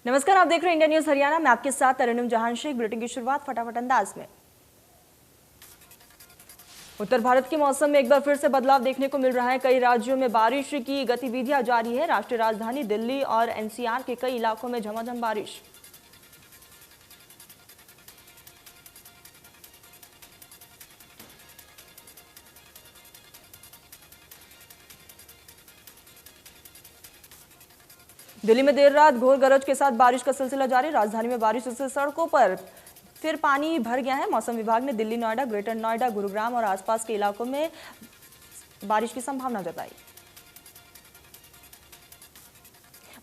नमस्कार, आप देख रहे हैं इंडिया न्यूज हरियाणा। मैं आपके साथ तरन्नुम जहान शेख। बुलेटिन की शुरुआत फटाफट अंदाज में। उत्तर भारत के मौसम में एक बार फिर से बदलाव देखने को मिल रहा है। कई राज्यों में बारिश की गतिविधियां जारी है। राष्ट्रीय राजधानी दिल्ली और एनसीआर के कई इलाकों में झमाझम बारिश। दिल्ली में देर रात घोर गरज के साथ बारिश का सिलसिला जारी। राजधानी में बारिश से सड़कों पर फिर पानी भर गया है। मौसम विभाग ने दिल्ली, नोएडा, ग्रेटर नोएडा, गुरुग्राम और आसपास के इलाकों में बारिश की संभावना जताई।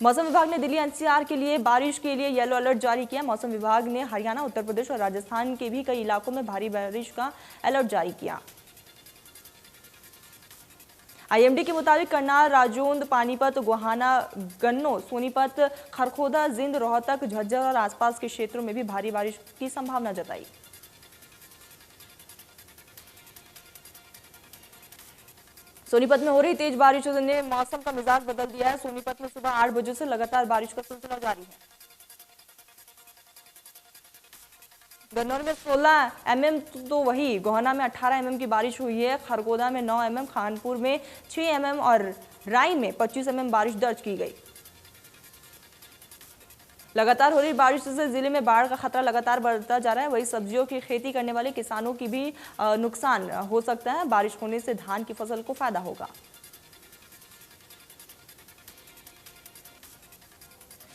मौसम विभाग ने दिल्ली एनसीआर के लिए बारिश के लिए येलो अलर्ट जारी किया। मौसम विभाग ने हरियाणा, उत्तर प्रदेश और राजस्थान के भी कई इलाकों में भारी बारिश का अलर्ट जारी किया। आईएमडी के मुताबिक करनाल, राजौंद, पानीपत, गोहाना, गन्नौर, सोनीपत, खरखोदा, जिंद, रोहतक, झज्जर और आसपास के क्षेत्रों में भी भारी बारिश की संभावना जताई। सोनीपत में हो रही तेज बारिश ने मौसम का मिजाज बदल दिया है। सोनीपत में सुबह 8 बजे से लगातार बारिश का सिलसिला जारी है। गन्नौर में 16 mm तो वही गोहाना में 18 mm की बारिश हुई है। खरगोदा में 9 mm, खानपुर में 6 mm और राई में 25 mm बारिश दर्ज की गई। लगातार हो रही बारिश से जिले में बाढ़ का खतरा लगातार बढ़ता जा रहा है। वही सब्जियों की खेती करने वाले किसानों की भी नुकसान हो सकता है। बारिश होने से धान की फसल को फायदा होगा।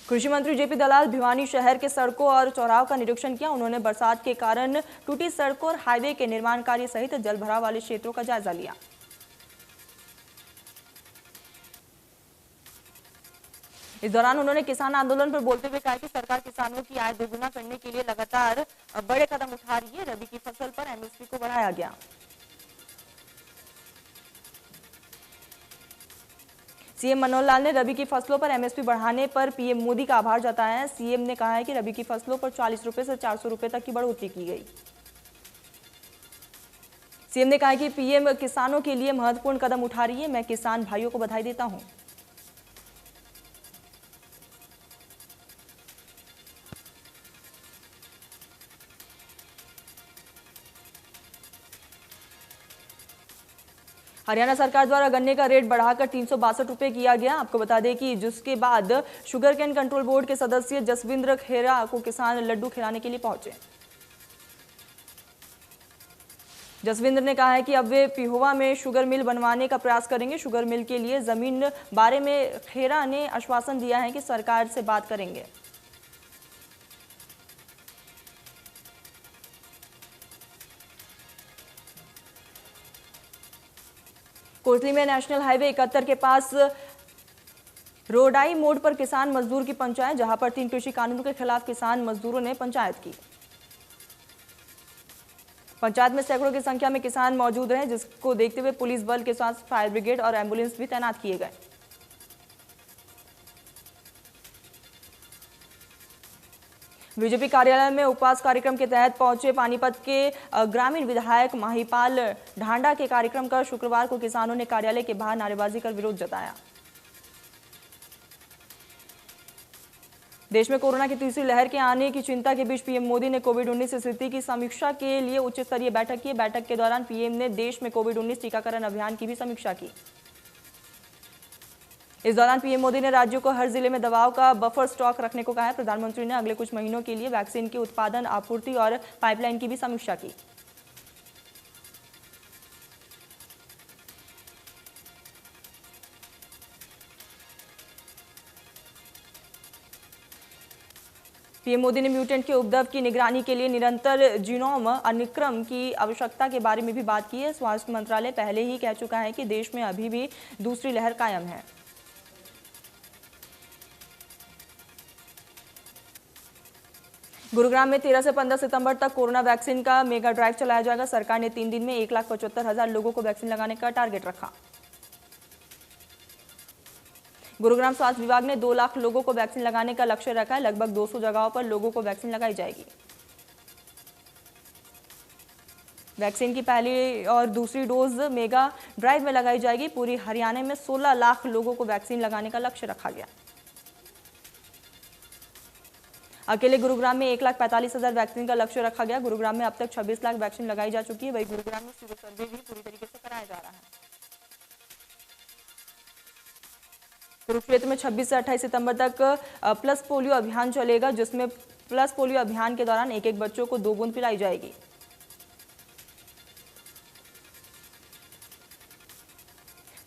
कृषि मंत्री जेपी दलाल भिवानी शहर के सड़कों और चौराहों का निरीक्षण किया। उन्होंने बरसात के कारण टूटी सड़कों और हाईवे के निर्माण कार्य सहित जलभराव वाले क्षेत्रों का जायजा लिया। इस दौरान उन्होंने किसान आंदोलन पर बोलते हुए कहा कि सरकार किसानों की आय दोगुना करने के लिए लगातार बड़े कदम उठा रही है। रबी की फसल पर एमएसपी को बढ़ाया गया। सीएम मनोहर लाल ने रबी की फसलों पर एमएसपी बढ़ाने पर पीएम मोदी का आभार जताया है। सीएम ने कहा है कि रबी की फसलों पर 40 रुपए से 400 रुपए तक की बढ़ोतरी की गई। सीएम ने कहा कि पीएम किसानों के लिए महत्वपूर्ण कदम उठा रही है। मैं किसान भाइयों को बधाई देता हूं। हरियाणा सरकार द्वारा गन्ने का रेट बढ़ाकर 362 रुपए किया गया। आपको बता दें कि जिसके बाद शुगर केन कंट्रोल बोर्ड के सदस्य जसविंद्र खेरा को किसान लड्डू खिलाने के लिए पहुंचे। जसविंद्र ने कहा है कि अब वे पिहोवा में शुगर मिल बनवाने का प्रयास करेंगे। शुगर मिल के लिए जमीन बारे में खेरा ने आश्वासन दिया है कि सरकार से बात करेंगे। कोटली में नेशनल हाईवे 71 के पास रोडाई मोड़ पर किसान मजदूर की पंचायत, जहां पर 3 कृषि कानूनों के खिलाफ किसान मजदूरों ने पंचायत की। पंचायत में सैकड़ों की संख्या में किसान मौजूद रहे, जिसको देखते हुए पुलिस बल के साथ फायर ब्रिगेड और एम्बुलेंस भी तैनात किए गए। बीजेपी कार्यालय में उपवास कार्यक्रम के तहत पहुंचे पानीपत के ग्रामीण विधायक माहीपाल ढांडा के कार्यक्रम का शुक्रवार को किसानों ने कार्यालय के बाहर नारेबाजी कर विरोध जताया। देश में कोरोना की तीसरी लहर के आने की चिंता के बीच पीएम मोदी ने कोविड-19 स्थिति की समीक्षा के लिए उच्च स्तरीय बैठक की। बैठक के दौरान पीएम ने देश में कोविड-19 टीकाकरण अभियान की भी समीक्षा की। इस दौरान पीएम मोदी ने राज्यों को हर जिले में दवाओं का बफर स्टॉक रखने को कहा है। प्रधानमंत्री ने अगले कुछ महीनों के लिए वैक्सीन के उत्पादन, आपूर्ति और पाइपलाइन की भी समीक्षा की। पीएम मोदी ने म्यूटेंट के उपद्रव की निगरानी के लिए निरंतर जीनोम अनुक्रम की आवश्यकता के बारे में भी बात की है। स्वास्थ्य मंत्रालय पहले ही कह चुका है कि देश में अभी भी दूसरी लहर कायम है। गुरुग्राम में 13 से 15 सितंबर तक कोरोना वैक्सीन का मेगा ड्राइव चलाया जाएगा। सरकार ने 3 दिन में 1,75,000 लोगों को वैक्सीन लगाने का टारगेट रखा। गुरुग्राम स्वास्थ्य विभाग ने 2 लाख लोगों को वैक्सीन लगाने का लक्ष्य रखा है। लगभग 200 जगहों पर लोगों को वैक्सीन लगाई जाएगी। वैक्सीन की पहली और दूसरी डोज मेगा ड्राइव में लगाई जाएगी। पूरी हरियाणा में 16 लाख लोगों को वैक्सीन लगाने का लक्ष्य रखा गया। अकेले गुरुग्राम में 1,45,000 वैक्सीन का लक्ष्य रखा गया। गुरुग्राम में अब तक 26 लाख वैक्सीन लगाई जा चुकी है। वहीं गुरुग्राम में सीरो सर्वे भी पूरी तरीके से कराया जा रहा है। कुरुक्षेत्र में 26 से 28 सितंबर तक प्लस पोलियो अभियान चलेगा, जिसमें प्लस पोलियो अभियान के दौरान एक बच्चों को 2 बूंद पिलाई जाएगी।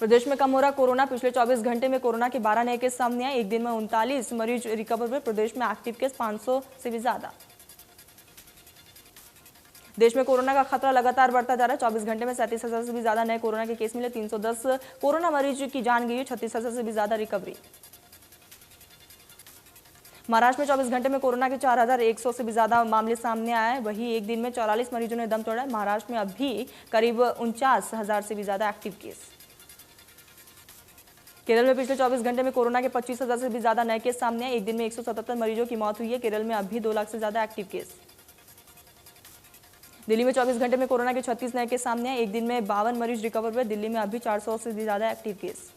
प्रदेश में कम हो रहा कोरोना। पिछले 24 घंटे में कोरोना के 12 नए केस सामने आए। एक दिन में 39 मरीज रिकवर हुए। प्रदेश में एक्टिव केस 500 से भी ज्यादा। देश में कोरोना का खतरा लगातार बढ़ता जा रहा है। 24 घंटे में 37,000 से भी ज्यादा नए कोरोना के केस मिले। 310 कोरोना मरीज की जान गई है। 36,000 से भी ज्यादा रिकवरी। महाराष्ट्र में 24 घंटे में कोरोना के 4,100 से भी ज्यादा मामले सामने आए। वहीं एक दिन में 44 मरीजों ने दम तोड़ा। महाराष्ट्र में अब भी करीब 49,000 से भी ज्यादा एक्टिव केस। केरल में पिछले 24 घंटे में कोरोना के 25,000 से भी ज्यादा नए केस सामने आए। एक दिन में 177 मरीजों की मौत हुई है। केरल में अब भी 2 लाख से ज्यादा एक्टिव केस। दिल्ली में 24 घंटे में कोरोना के 36 नए केस सामने आए। एक दिन में 52 मरीज रिकवर हुए। दिल्ली में अब भी 400 से भी ज्यादा एक्टिव केस।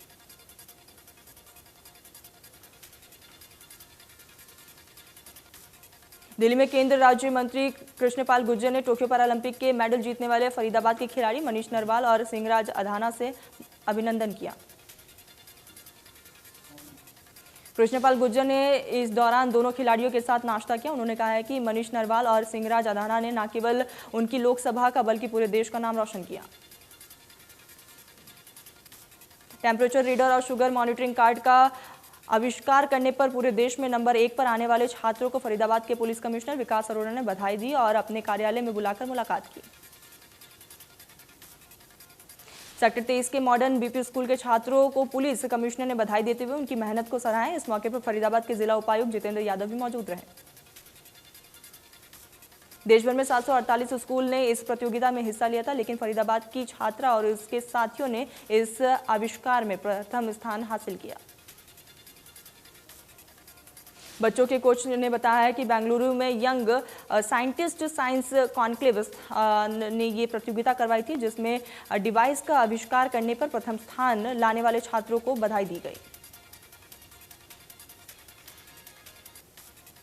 दिल्ली में केंद्रीय राज्य मंत्री कृष्णपाल गुर्जर ने टोक्यो पैरालंपिक के मेडल जीतने वाले फरीदाबाद के खिलाड़ी मनीष नरवाल और सिंहराज अधाना से अभिनंदन किया। कृष्णपाल गुर्जर ने इस दौरान दोनों खिलाड़ियों के साथ नाश्ता किया। उन्होंने कहा है कि मनीष नरवाल और सिंहराज अधाना ने न केवल उनकी लोकसभा का बल्कि पूरे देश का नाम रोशन किया। टेम्परेचर रीडर और शुगर मॉनिटरिंग कार्ड का आविष्कार करने पर पूरे देश में नंबर 1 पर आने वाले छात्रों को फरीदाबाद के पुलिस कमिश्नर विकास अरोड़ा ने बधाई दी और अपने कार्यालय में बुलाकर मुलाकात की। सेक्टर 23 के मॉडर्न बीपी स्कूल के छात्रों को पुलिस कमिश्नर ने बधाई देते हुए उनकी मेहनत को सराहा। इस मौके पर फरीदाबाद के जिला उपायुक्त जितेंद्र यादव भी मौजूद रहे। देश भर में 748 स्कूल ने इस प्रतियोगिता में हिस्सा लिया था, लेकिन फरीदाबाद की छात्रा और उसके साथियों ने इस आविष्कार में प्रथम स्थान हासिल किया। बच्चों के कोच ने बताया है कि बेंगलुरु में यंग साइंटिस्ट साइंस कॉन्क्लेव ने ये प्रतियोगिता करवाई थी, जिसमें डिवाइस का आविष्कार करने पर प्रथम स्थान लाने वाले छात्रों को बधाई दी गई।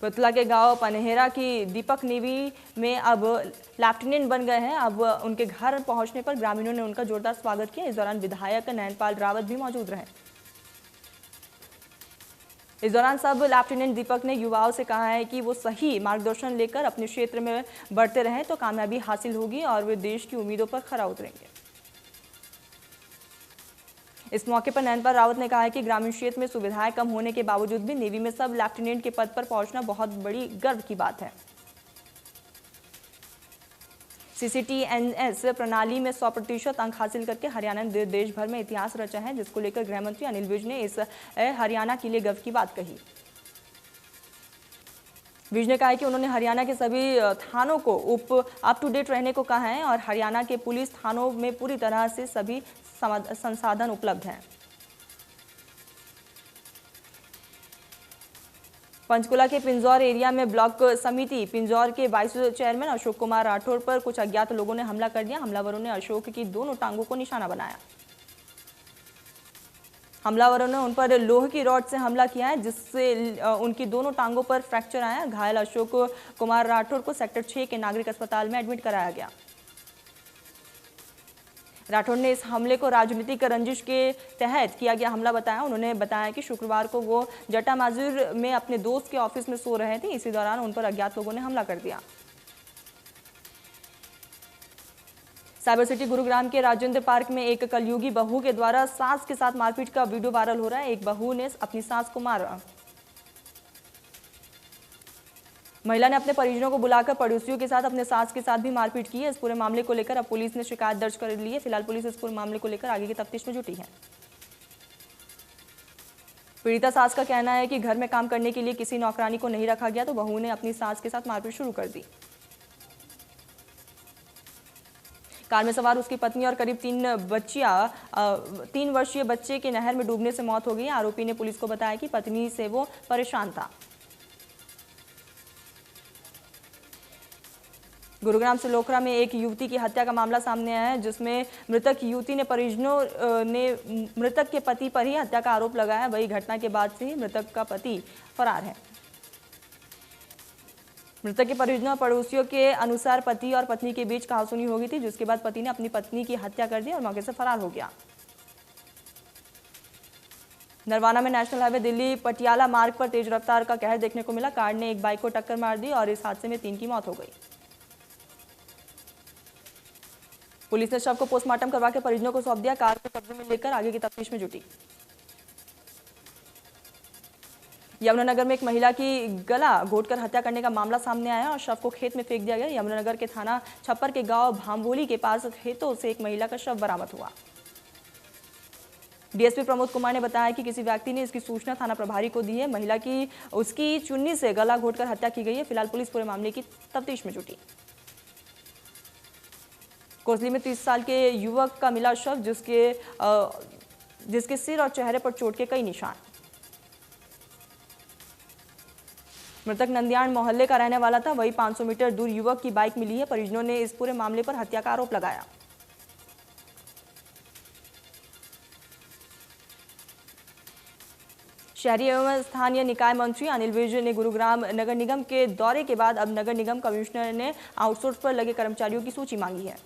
पुतला के गांव पनहेरा की दीपक नेवी में अब लेफ्टिनेंट बन गए हैं। अब उनके घर पहुंचने पर ग्रामीणों ने उनका जोरदार स्वागत किया। इस दौरान विधायक नयनपाल रावत भी मौजूद रहे। इस दौरान सब लेफ्टिनेंट दीपक ने युवाओं से कहा है कि वो सही मार्गदर्शन लेकर अपने क्षेत्र में बढ़ते रहें तो कामयाबी हासिल होगी और वे देश की उम्मीदों पर खरा उतरेंगे। इस मौके पर नयनपाल रावत ने कहा है कि ग्रामीण क्षेत्र में सुविधाएं कम होने के बावजूद भी नेवी में सब लेफ्टिनेंट के पद पर पहुंचना बहुत बड़ी गर्व की बात है। CCTNS प्रणाली में 100% अंक हासिल करके हरियाणा ने देश भर में इतिहास रचा है, जिसको लेकर गृह मंत्री अनिल विज ने इस हरियाणा के लिए गर्व की बात कही। विज ने कहा है कि उन्होंने हरियाणा के सभी थानों को अप टू डेट रहने को कहा है और हरियाणा के पुलिस थानों में पूरी तरह से सभी संसाधन उपलब्ध हैं। पंचकुला के पिंजौर एरिया में ब्लॉक समिति पिंजौर के वाइस चेयरमैन अशोक कुमार राठौर पर कुछ अज्ञात लोगों ने हमला कर दिया। हमलावरों ने अशोक की दोनों टांगों को निशाना बनाया। हमलावरों ने उन पर लोहे की रॉड से हमला किया है, जिससे उनकी दोनों टांगों पर फ्रैक्चर आया। घायल अशोक कुमार राठौर को सेक्टर 6 के नागरिक अस्पताल में एडमिट कराया गया। राठौर ने इस हमले को राजनीतिक रंजिश के तहत किया गया हमला बताया। उन्होंने बताया कि शुक्रवार को वो जटा माजूर में अपने दोस्त के ऑफिस में सो रहे थे। इसी दौरान उन पर अज्ञात लोगों ने हमला कर दिया। साइबर सिटी गुरुग्राम के राजेंद्र पार्क में एक कलयुगी बहू के द्वारा सास के साथ मारपीट का वीडियो वायरल हो रहा है। एक बहू ने अपनी सास को मारा। महिला ने अपने परिजनों को बुलाकर पड़ोसियों के साथ अपने सास के साथ भी मारपीट की है। इस पूरे मामले को लेकर अब पुलिस ने शिकायत दर्ज कर ली है। फिलहाल पुलिस इस पूरे मामले को लेकर आगे की तफ्तीश में जुटी है। पीड़िता सास का कहना है कि घर में काम करने के लिए किसी नौकरानी को नहीं रखा गया, तो बहू ने अपनी सास के साथ मारपीट शुरू कर दी। कार में सवार उसकी पत्नी और करीब 3 वर्षीय बच्चे के नहर में डूबने से मौत हो गई। आरोपी ने पुलिस को बताया कि पत्नी से वो परेशान था। गुरुग्राम से लोखरा में एक युवती की हत्या का मामला सामने आया है, जिसमें मृतक युवती ने परिजनों ने मृतक के पति पर ही हत्या का आरोप लगाया। वही घटना के बाद से ही मृतक का पति फरार है। मृतक के परिजनों और पड़ोसियों के अनुसार पति और पत्नी के बीच कहासुनी हो गई थी, जिसके बाद पति ने अपनी पत्नी की हत्या कर दी और मौके से फरार हो गया। नरवाना में नेशनल हाईवे दिल्ली पटियाला मार्ग पर तेज रफ्तार का कहर देखने को मिला। कार ने एक बाइक को टक्कर मार दी और इस हादसे में 3 की मौत हो गई। पुलिस ने शव को पोस्टमार्टम करवा के परिजनों को सौंप दिया। कार को कब्जे में लेकर आगे की तफ्तीश में जुटी। यमुनानगर में एक महिला की गला घोंटकर हत्या करने का मामला सामने आया और शव को खेत में फेंक दिया गया। यमुनानगर के थाना छप्पर के गांव भांबोली के पास खेतों से एक महिला का शव बरामद हुआ। डीएसपी प्रमोद कुमार ने बताया कि किसी व्यक्ति ने इसकी सूचना थाना प्रभारी को दी है। महिला की उसकी चुन्नी से गला घोंटकर हत्या की गई है। फिलहाल पुलिस पूरे मामले की तफ्तीश में जुटी। कोसली में 30 साल के युवक का मिला शव, जिसके सिर और चेहरे पर चोट के कई निशान। मृतक नंदियाण मोहल्ले का रहने वाला था। वही 500 मीटर दूर युवक की बाइक मिली है। परिजनों ने इस पूरे मामले पर हत्या का आरोप लगाया। शहरी एवं स्थानीय निकाय मंत्री अनिल विज ने गुरुग्राम नगर निगम के दौरे के बाद अब नगर निगम कमिश्नर ने आउटसोर्स पर लगे कर्मचारियों की सूची मांगी है।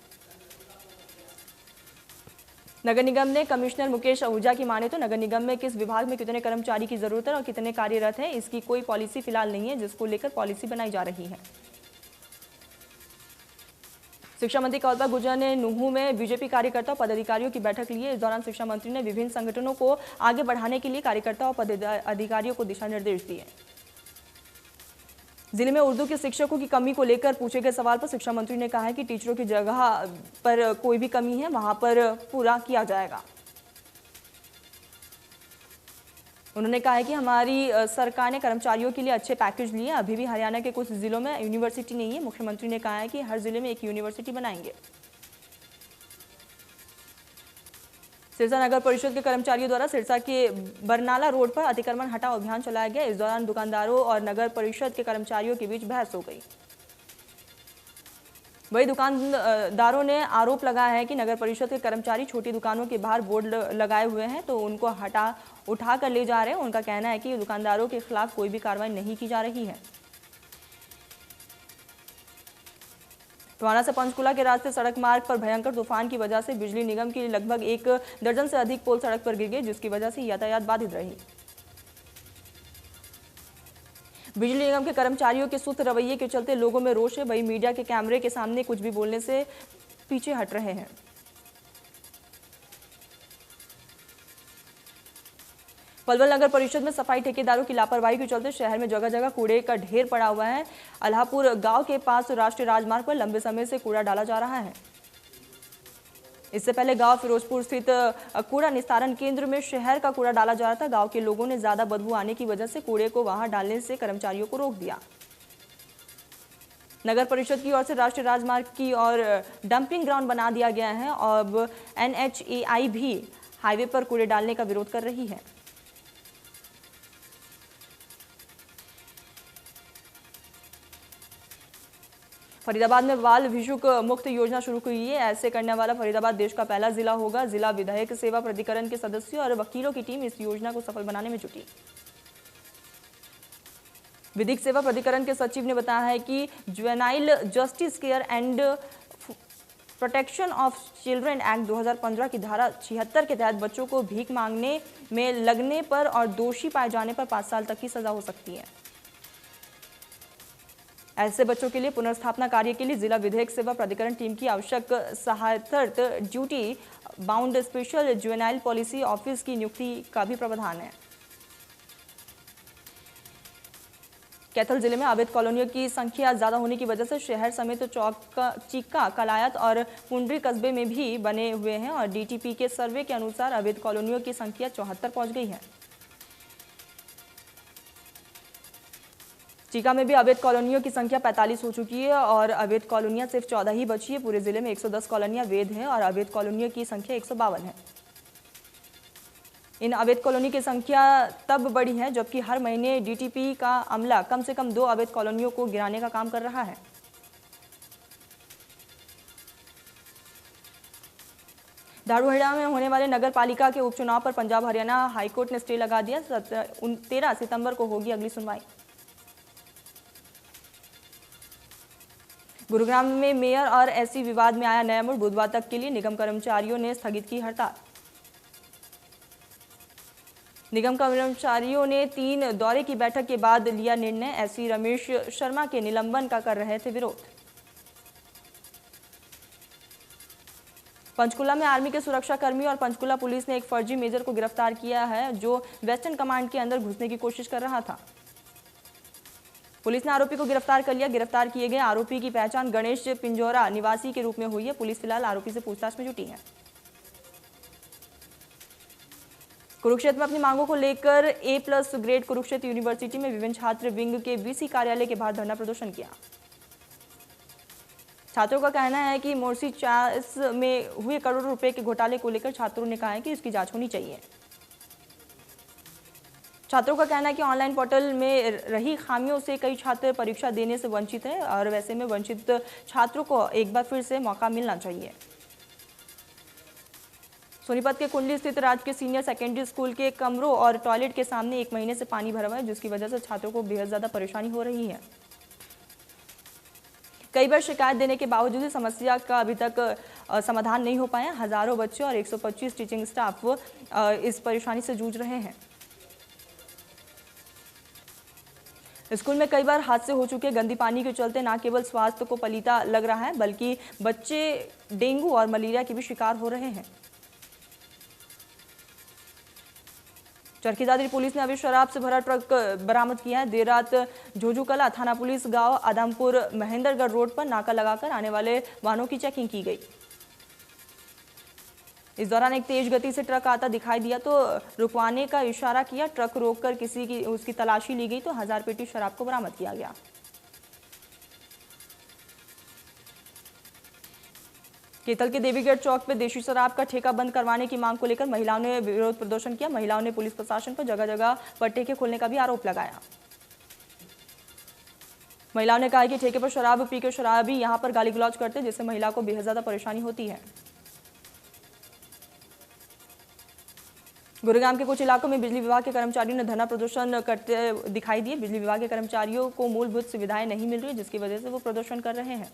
नगर निगम ने कमिश्नर मुकेश आहूजा की माने तो नगर निगम में किस विभाग में कितने कर्मचारी की जरूरत है और कितने कार्यरत हैं, इसकी कोई पॉलिसी फिलहाल नहीं है, जिसको लेकर पॉलिसी बनाई जा रही है। शिक्षा मंत्री कौलबा गुर्जर ने नूंह में बीजेपी कार्यकर्ता और पदाधिकारियों की बैठक ली है। इस दौरान शिक्षा मंत्री ने विभिन्न संगठनों को आगे बढ़ाने के लिए कार्यकर्ताओं और पदाधिकारियों को दिशा निर्देश दिए। जिले में उर्दू के शिक्षकों की कमी को लेकर पूछे गए सवाल पर शिक्षा मंत्री ने कहा है कि टीचरों की जगह पर कोई भी कमी है वहां पर पूरा किया जाएगा। उन्होंने कहा है कि हमारी सरकार ने कर्मचारियों के लिए अच्छे पैकेज लिए। अभी भी हरियाणा के कुछ जिलों में यूनिवर्सिटी नहीं है। मुख्यमंत्री ने कहा है कि हर जिले में एक यूनिवर्सिटी बनाएंगे। सिरसा नगर परिषद के कर्मचारियों द्वारा सिरसा के बरनाला रोड पर अतिक्रमण हटाओ अभियान चलाया गया। इस दौरान दुकानदारों और नगर परिषद के कर्मचारियों के बीच बहस हो गई। वही दुकानदारों ने आरोप लगाया है कि नगर परिषद के कर्मचारी छोटी दुकानों के बाहर बोर्ड लगाए हुए हैं तो उनको उठा कर ले जा रहे हैं। उनका कहना है कि दुकानदारों के खिलाफ कोई भी कार्रवाई नहीं की जा रही है। टोहाना से पंचकुला के रास्ते सड़क मार्ग पर भयंकर तूफान की वजह से बिजली निगम की लगभग 1 दर्जन से अधिक पोल सड़क पर गिर गए, जिसकी वजह से यातायात बाधित रही। बिजली निगम के कर्मचारियों के सुस्त रवैये के चलते लोगों में रोष है। वही मीडिया के कैमरे के सामने कुछ भी बोलने से पीछे हट रहे हैं। पलवल नगर परिषद में सफाई ठेकेदारों की लापरवाही के चलते शहर में जगह जगह कूड़े का ढेर पड़ा हुआ है। अल्हापुर गांव के पास राष्ट्रीय राजमार्ग पर लंबे समय से कूड़ा डाला जा रहा है। इससे पहले गांव फिरोजपुर स्थित कूड़ा निस्तारण केंद्र में शहर का कूड़ा डाला जा रहा था। गांव के लोगों ने ज्यादा बदबू आने की वजह से कूड़े को वहां डालने से कर्मचारियों को रोक दिया। नगर परिषद की ओर से राष्ट्रीय राजमार्ग की ओर डंपिंग ग्राउंड बना दिया गया है। अब NHAI भी हाईवे पर कूड़े डालने का विरोध कर रही है। फरीदाबाद में बाल भिक्षुक मुक्त योजना शुरू हुई है। ऐसे करने वाला फरीदाबाद देश का पहला जिला होगा। जिला विधायक सेवा प्राधिकरण के सदस्यों और वकीलों की टीम इस योजना को सफल बनाने में जुटी। विधिक सेवा प्राधिकरण के सचिव ने बताया है कि juvenile justice care and protection of children act 2015 की धारा 76 के तहत बच्चों को भीख मांगने में लगने पर और दोषी पाए जाने पर 5 साल तक की सजा हो सकती है। ऐसे बच्चों के लिए पुनर्स्थापना कार्य के लिए जिला विधिक सेवा प्राधिकरण टीम की आवश्यक सहायता duty bound special juvenile policy office की नियुक्ति का भी प्रावधान है। कैथल जिले में अवैध कॉलोनियों की संख्या ज्यादा होने की वजह से शहर समेत चीका, कलायत और पुंडरी कस्बे में भी बने हुए हैं और DTP के सर्वे के अनुसार अवैध कॉलोनियों की संख्या 74 पहुंच गई है। चीका में भी अवैध कॉलोनियों की संख्या 45 हो चुकी है और अवैध कॉलोनियां सिर्फ 14 ही बची है। पूरे जिले में 110 कॉलोनियां वैध हैं और अवैध कॉलोनियों की संख्या 152 है। इन अवैध कॉलोनी की संख्या तब बढ़ी है जबकि हर महीने DTP का अमला कम से कम 2 अवैध कॉलोनियों को गिराने का काम कर रहा है। धारूहेड़ा में होने वाले नगर पालिका के उपचुनाव पर पंजाब हरियाणा हाईकोर्ट ने स्टे लगा दिया। 13 सितंबर को होगी अगली सुनवाई। गुरुग्राम में मेयर और एससी विवाद में आया नया मोड़, बुधवार तक के लिए निगम कर्मचारियों ने स्थगित की हड़ताल। निगम कर्मचारियों ने 3 दौरे की बैठक के बाद लिया निर्णय, एससी रमेश शर्मा के निलंबन का कर रहे थे विरोध। पंचकुला में आर्मी के सुरक्षा कर्मी और पंचकुला पुलिस ने एक फर्जी मेजर को गिरफ्तार किया है जो वेस्टर्न कमांड के अंदर घुसने की कोशिश कर रहा था। पुलिस ने आरोपी को गिरफ्तार कर लिया। गिरफ्तार किए गए आरोपी की पहचान गणेश पिंजौरा निवासी के रूप में हुई है। पुलिस फिलहाल आरोपी से पूछताछ में जुटी है। कुरुक्षेत्र में अपनी मांगों को लेकर A+ ग्रेड कुरुक्षेत्र यूनिवर्सिटी में विभिन्न छात्र विंग के वीसी कार्यालय के बाहर धरना प्रदर्शन किया। छात्रों का कहना है कि मोर्सी चास में हुए करोड़ों रुपए के घोटाले को लेकर छात्रों ने कहा है कि इसकी जांच होनी चाहिए। छात्रों का कहना है कि ऑनलाइन पोर्टल में रही खामियों से कई छात्र परीक्षा देने से वंचित हैं और वैसे में वंचित छात्रों को एक बार फिर से मौका मिलना चाहिए। सोनीपत के कुंडली स्थित राजकीय सीनियर सेकेंडरी स्कूल के कमरों और टॉयलेट के सामने 1 महीने से पानी भरा हुआ है, जिसकी वजह से छात्रों को बेहद ज्यादा परेशानी हो रही है। कई बार शिकायत देने के बावजूद भी समस्या का अभी तक समाधान नहीं हो पाया। हजारों बच्चे और 125 टीचिंग स्टाफ इस परेशानी से जूझ रहे हैं। स्कूल में कई बार हादसे हो चुके। गंदी पानी के चलते न केवल स्वास्थ्य को पलीता लग रहा है बल्कि बच्चे डेंगू और मलेरिया के भी शिकार हो रहे हैं। चरखी दादरी पुलिस ने अभी शराब से भरा ट्रक बरामद किया है। देर रात झोझूकला थाना पुलिस गांव आदमपुर महेंद्रगढ़ रोड पर नाका लगाकर आने वाले वाहनों की चेकिंग की गई। इस दौरान एक तेज गति से ट्रक आता दिखाई दिया तो रुकवाने का इशारा किया। ट्रक रोककर उसकी तलाशी ली गई तो 1000 पेटी शराब को बरामद किया गया। केतल के देवीगढ़ चौक पे देशी शराब का ठेका बंद करवाने की मांग को लेकर महिलाओं ने विरोध प्रदर्शन किया। महिलाओं ने पुलिस प्रशासन पर जगह जगह पर ठेके खोलने का भी आरोप लगाया। महिलाओं ने कहा कि ठेके पर शराब पीकर शराबी यहां पर गाली गलौज करते, जिससे महिला को बेहद ज्यादा परेशानी होती है। गुरुग्राम के कुछ इलाकों में बिजली विभाग के कर्मचारियों ने धरना प्रदर्शन करते दिखाई दिए। बिजली विभाग के कर्मचारियों को मूलभूत सुविधाएं नहीं मिल रही, जिसकी वजह से वो प्रदर्शन कर रहे हैं।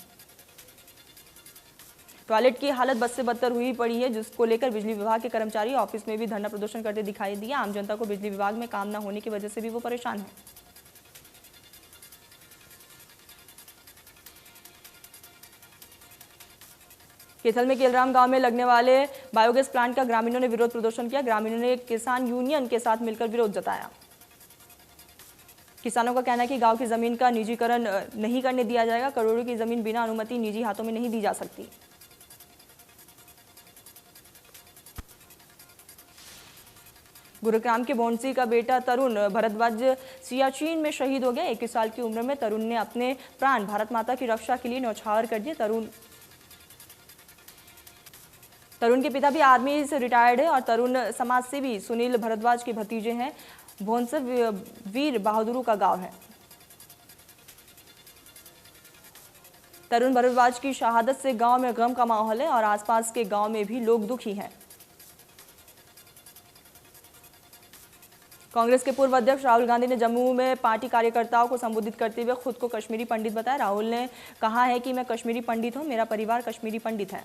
टॉयलेट की हालत बद से बदतर हुई पड़ी है, जिसको लेकर बिजली विभाग के कर्मचारी ऑफिस में भी धरना प्रदर्शन करते दिखाई दिया। आम जनता को बिजली विभाग में काम न होने की वजह से भी वो परेशान है। केथल में केलराम गांव में लगने वाले बायोगैस प्लांट का ग्रामीणों ने विरोध प्रदर्शन किया। ग्रामीणों ने किसान यूनियन के साथ मिलकर विरोध जताया। किसानों का कहना है कि गांव की जमीन का निजीकरण नहीं करने दिया जाएगा। करोड़ों की जमीन बिना अनुमति निजी हाथों में नहीं दी जा सकती। गुरुग्राम के भोंडसी का बेटा तरुण भरद्वाज सियाचिन में शहीद हो गया। 21 साल की उम्र में तरुण ने अपने प्राण भारत माता की रक्षा के लिए न्यौछावर कर दिए। तरुण के पिता भी आर्मी से रिटायर्ड है और तरुण समाजसेवी सुनील भरद्वाज के भतीजे हैं। भोंसर वीर बहादुर का गांव है। तरुण भरद्वाज की शहादत से गांव में गम का माहौल है और आसपास के गांव में भी लोग दुखी हैं। कांग्रेस के पूर्व अध्यक्ष राहुल गांधी ने जम्मू में पार्टी कार्यकर्ताओं को संबोधित करते हुए खुद को कश्मीरी पंडित बताया। राहुल ने कहा है कि मैं कश्मीरी पंडित हूं, मेरा परिवार कश्मीरी पंडित है।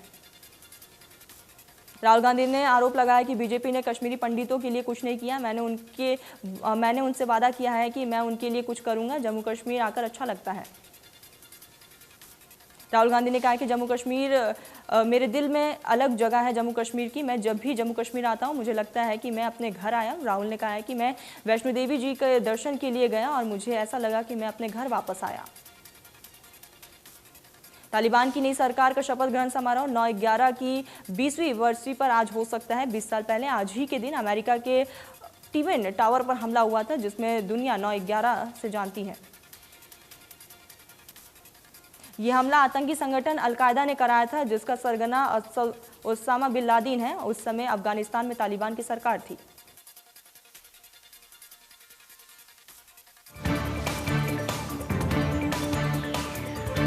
राहुल गांधी ने आरोप लगाया कि बीजेपी ने कश्मीरी पंडितों के लिए कुछ नहीं किया। मैंने उनसे वादा किया है कि मैं उनके लिए कुछ करूंगा। जम्मू कश्मीर आकर अच्छा लगता है। राहुल गांधी ने कहा कि जम्मू कश्मीर मेरे दिल में अलग जगह है जम्मू कश्मीर की। मैं जब भी जम्मू कश्मीर आता हूं मुझे लगता है कि मैं अपने घर आया। राहुल ने कहा है कि मैं वैष्णो देवी जी के दर्शन के लिए गया और मुझे ऐसा लगा कि मैं अपने घर वापस आया। तालिबान की नई सरकार का शपथ ग्रहण समारोह 9/11 की 20वीं वर्षी पर आज हो सकता है। 20 साल पहले आज ही के दिन अमेरिका के ट्विन टावर पर हमला हुआ था, जिसमें दुनिया 9/11 से जानती है। यह हमला आतंकी संगठन अल-कायदा ने कराया था, जिसका सरगना ओसामा बिन लादेन है। उस समय अफगानिस्तान में तालिबान की सरकार थी।